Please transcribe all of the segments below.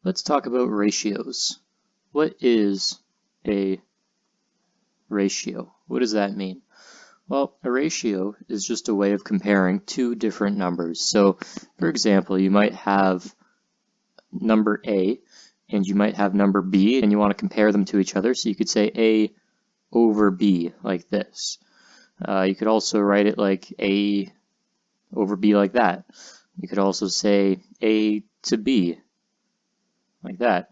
Let's talk about ratios. What is a ratio? What does that mean? Well, a ratio is just a way of comparing two different numbers. So, for example, you might have number A and you might have number B and you want to compare them to each other. So you could say A over B like this. You could also write it like A over B like that. You could also say A to B like that.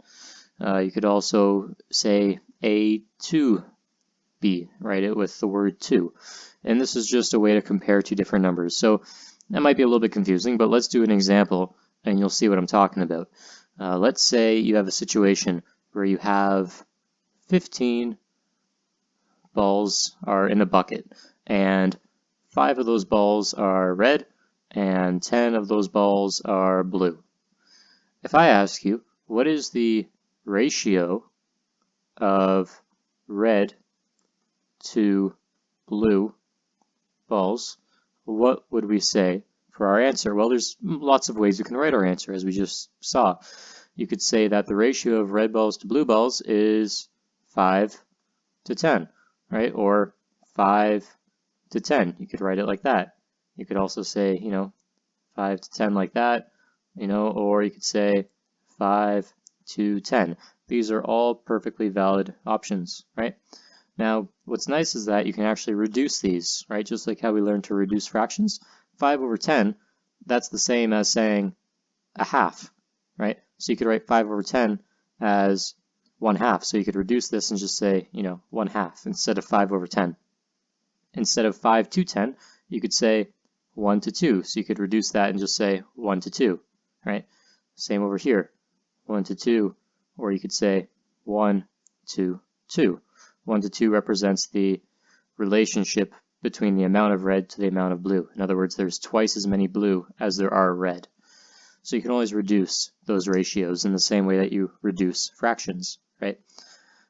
You could also say A to B, write it with the word to. And this is just a way to compare two different numbers. So that might be a little bit confusing, but let's do an example and you'll see what I'm talking about. Let's say you have a situation where you have 15 balls are in a bucket and 5 of those balls are red and 10 of those balls are blue. If I ask you, what is the ratio of red to blue balls, what would we say for our answer? Well, there's lots of ways we can write our answer, as we just saw. You could say that the ratio of red balls to blue balls is 5 to 10, right? Or 5 to 10. You could write it like that. You could also say, 5 to 10 like that, or you could say 5 to 10. These are all perfectly valid options, right? Now, what's nice is that you can actually reduce these, right? Just like how we learned to reduce fractions. 5 over 10, that's the same as saying a half, right? So you could write 5 over 10 as 1/2. So you could reduce this and just say, 1/2 instead of 5 over 10. Instead of 5 to 10, you could say 1 to 2. So you could reduce that and just say 1 to 2, right? Same over here, 1 to 2, or you could say 1 to 2. 1 to 2 represents the relationship between the amount of red to the amount of blue. In other words, there's twice as many blue as there are red. So you can always reduce those ratios in the same way that you reduce fractions, right?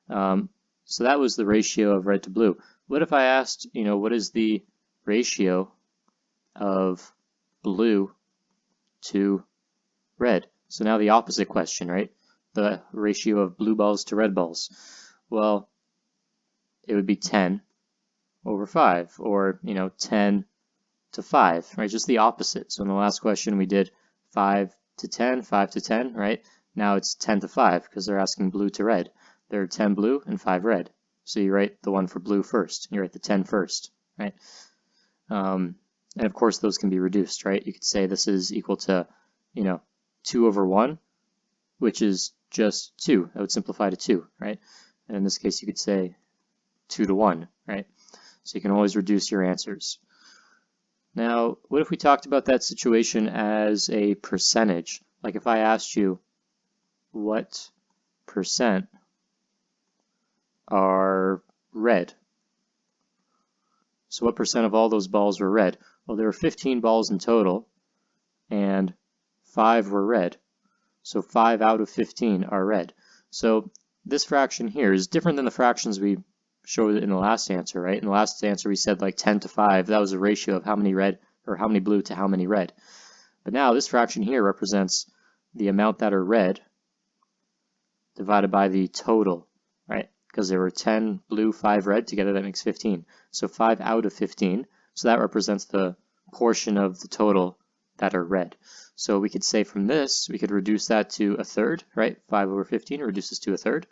So that was the ratio of red to blue. What if I asked, what is the ratio of blue to red? So now the opposite question, right? The ratio of blue balls to red balls. Well, it would be 10 over 5, or 10 to 5, right? Just the opposite. So in the last question we did 5 to 10, 5 to 10, right? Now it's 10 to 5 because they're asking blue to red. There are 10 blue and 5 red. So you write the one for blue first. You write the 10 first, right? And of course those can be reduced, right? You could say this is equal to, 2 over 1, which is just 2. That would simplify to 2, right? And in this case you could say 2 to 1, right? So you can always reduce your answers. Now, what if we talked about that situation as a percentage? Like if I asked you, what percent are red? So what percent of all those balls were red? Well, there were 15 balls in total, and 5 were red. So 5 out of 15 are red. So this fraction here is different than the fractions we showed in the last answer, right? In the last answer we said like 10 to 5. That was a ratio of how many red or how many blue to how many red. But now this fraction here represents the amount that are red divided by the total, right? Because there were 10 blue, 5 red, together that makes 15. So 5 out of 15. So that represents the portion of the total that are red. So we could say from this, we could reduce that to a third, right? 5 over 15 reduces to a third,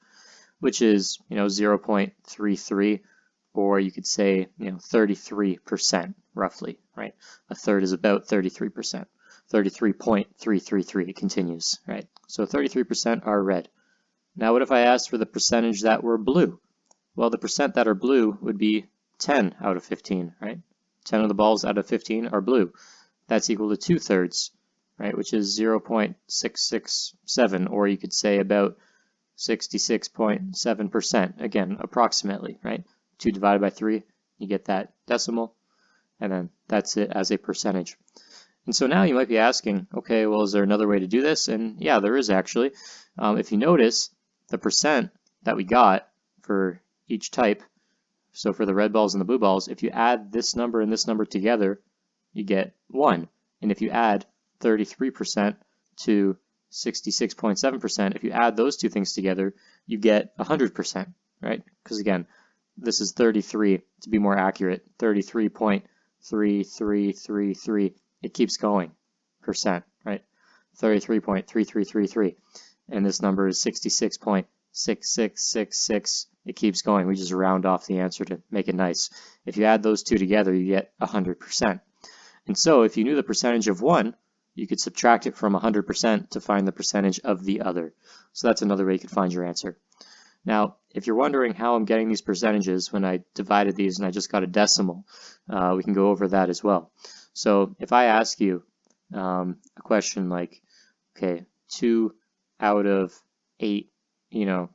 which is 0.33, or you could say 33% roughly, right? A third is about 33%. 33.333 continues, right? So 33% are red. Now what if I asked for the percentage that were blue? Well, the percent that are blue would be 10 out of 15, right? 10 of the balls out of 15 are blue. That's equal to 2/3, right? Which is 0.667, or you could say about 66.7%, again, approximately, right? 2 divided by 3, you get that decimal, and then that's it as a percentage. And so now you might be asking, okay, well, is there another way to do this? And yeah, there is actually. If you notice, the percent that we got for each type, so for the red balls and the blue balls, if you add this number and this number together, you get 1. And if you add 33% to 66.7%. If you add those two things together, you get 100%, right? Because again, this is 33 to be more accurate, 33.3333. It keeps going, percent, right? 33.3333. And this number is 66.6666. It keeps going. We just round off the answer to make it nice. If you add those two together, you get 100%. And so if you knew the percentage of one, you could subtract it from 100% to find the percentage of the other. So that's another way you could find your answer. Now, if you're wondering how I'm getting these percentages when I divided these and I just got a decimal, we can go over that as well. So if I ask you a question like, okay, 2 out of 8, 2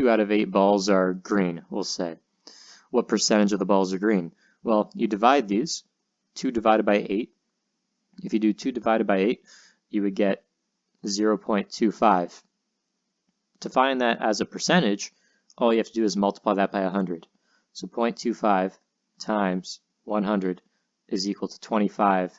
out of 8 balls are green, we'll say. What percentage of the balls are green? Well, you divide these, 2 divided by 8. If you do 2 divided by 8, you would get 0.25. To find that as a percentage, all you have to do is multiply that by 100. So 0.25 times 100 is equal to 25%.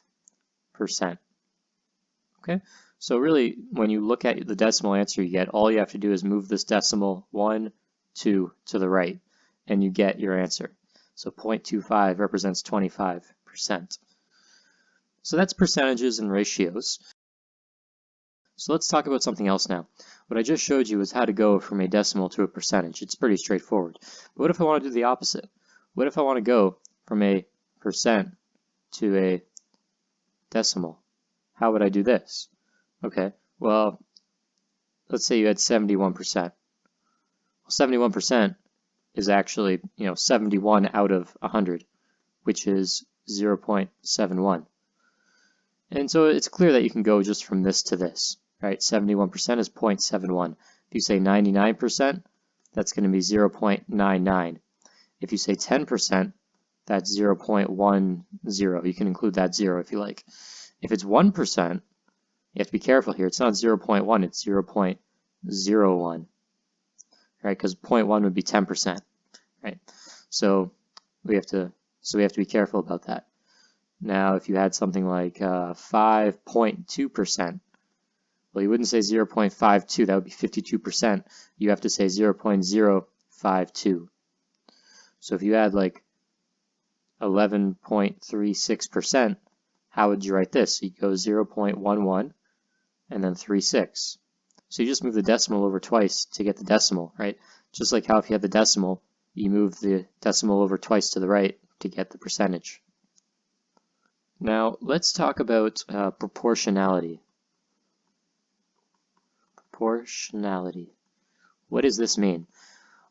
Okay, so really when you look at the decimal answer you get, all you have to do is move this decimal 1, 2 to the right, and you get your answer. So 0.25 represents 25%. So that's percentages and ratios. So let's talk about something else now. What I just showed you is how to go from a decimal to a percentage. It's pretty straightforward. But what if I want to do the opposite? What if I want to go from a percent to a decimal? How would I do this? Okay, well, let's say you had 71%. Well, 71% is actually, 71 out of 100, which is 0.71. And so it's clear that you can go just from this to this, right? 71% is 0.71. If you say 99%, that's going to be 0.99. If you say 10%, that's 0.10. You can include that 0 if you like. If it's 1%, you have to be careful here. It's not 0.1, it's 0.01, right? Because 0.1 would be 10%, right? So we have to be careful about that. Now, if you had something like 5.2%, well, you wouldn't say 0.52. That would be 52%. You have to say 0.052. So if you had like 11.36%, how would you write this? You go 0.11 and then 36. So you just move the decimal over twice to get the decimal, right? Just like how if you had the decimal, you move the decimal over twice to the right to get the percentage. Now, let's talk about proportionality. Proportionality. What does this mean?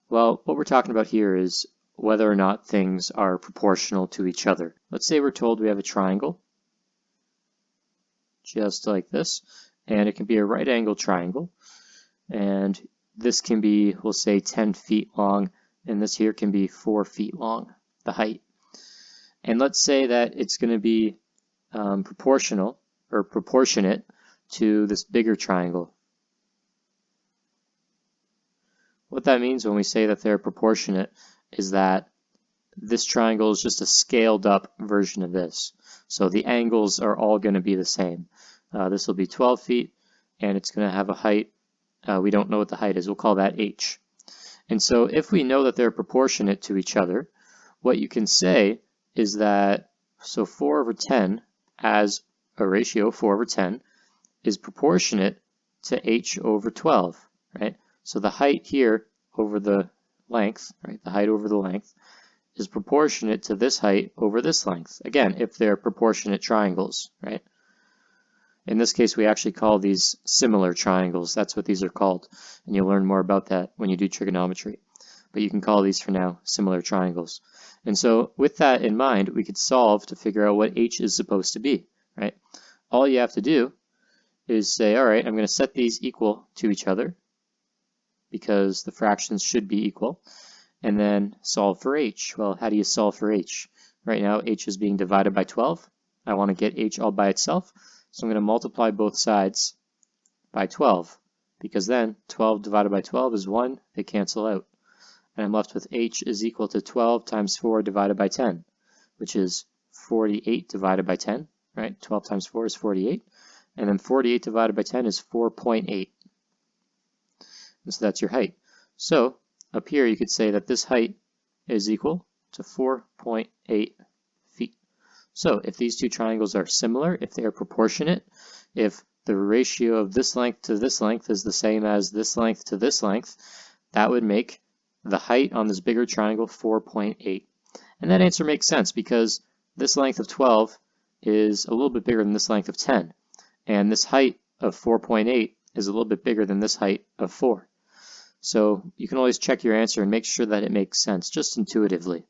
Well, what we're talking about here is whether or not things are proportional to each other. Let's say we're told we have a triangle, just like this, and it can be a right angle triangle, and this can be, we'll say, 10 feet long, and this here can be 4 feet long, the height. And let's say that it's going to be proportional or proportionate to this bigger triangle. What that means when we say that they're proportionate is that this triangle is just a scaled up version of this. So the angles are all going to be the same. This will be 12 feet and it's going to have a height. We don't know what the height is. We'll call that h. And so if we know that they're proportionate to each other, what you can say is that, so 4 over 10 as a ratio, 4 over 10, is proportionate to h over 12, right? So the height here over the length, right, the height over the length, is proportionate to this height over this length. Again, if they're proportionate triangles, right? In this case, we actually call these similar triangles. That's what these are called. And you'll learn more about that when you do trigonometry. But you can call these for now similar triangles. And so with that in mind, we could solve to figure out what h is supposed to be, right? All you have to do is say, all right, I'm going to set these equal to each other because the fractions should be equal, and then solve for h. Well, how do you solve for h? Right now, h is being divided by 12. I want to get h all by itself, so I'm going to multiply both sides by 12, because then 12 divided by 12 is 1. They cancel out. And I'm left with h is equal to 12 times 4 divided by 10, which is 48 divided by 10, right? 12 times 4 is 48. and then 48 divided by 10 is 4.8. And so that's your height. So up here you could say that this height is equal to 4.8 feet. So if these two triangles are similar, if they are proportionate, if the ratio of this length to this length is the same as this length to this length, that would make the height on this bigger triangle 4.8. And that answer makes sense because this length of 12 is a little bit bigger than this length of 10. And this height of 4.8 is a little bit bigger than this height of 4. So you can always check your answer and make sure that it makes sense just intuitively.